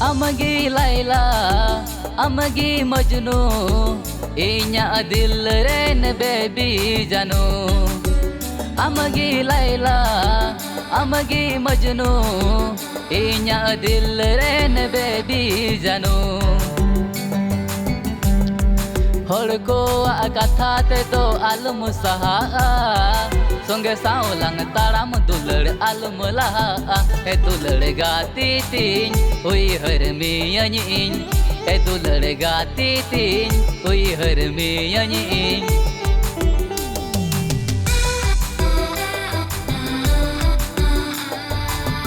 Amagi Laila, amagi Majnu, inya dil ren baby janu. Amagi Laila, amagi Majnu, inya dil ren baby janu. Hor ko katha te to alum saha, songe saulang taram dulad alum laha. E dulad gati tin, oi har miyanin. E dulad gati tin, oi har miyanin.